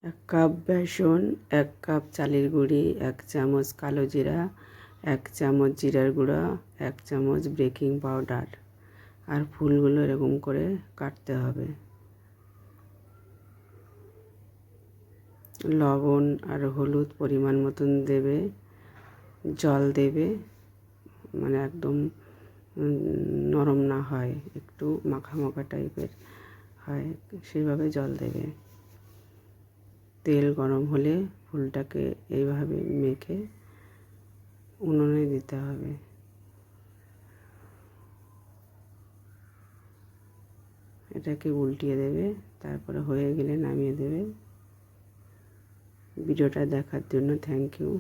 এক কাপ বেসন, 1 কাপ চালের গুঁড়ি, 1 চামচ কালো জিরা, 1 চামচ জিরার গুঁড়া, 1 চামচ বেকিং পাউডার। আর ফুলগুলো এরকম করে কাটতে হবে। লবণ আর হলুদ পরিমাণ মতন দেবে, জল দেবে, মানে একদম নরম না হয়, একটু মাখা মাখা টাইপের হয়, সেভাবে জল দেবে। তেল গরম হলে ফুলটাকে এইভাবে মেখে উনুনে দিতে হবে। এটাকে উল্টিয়ে দেবে, তারপরে হয়ে গেলে নামিয়ে দেবে। ভিডিওটা দেখার জন্য থ্যাংক ইউ।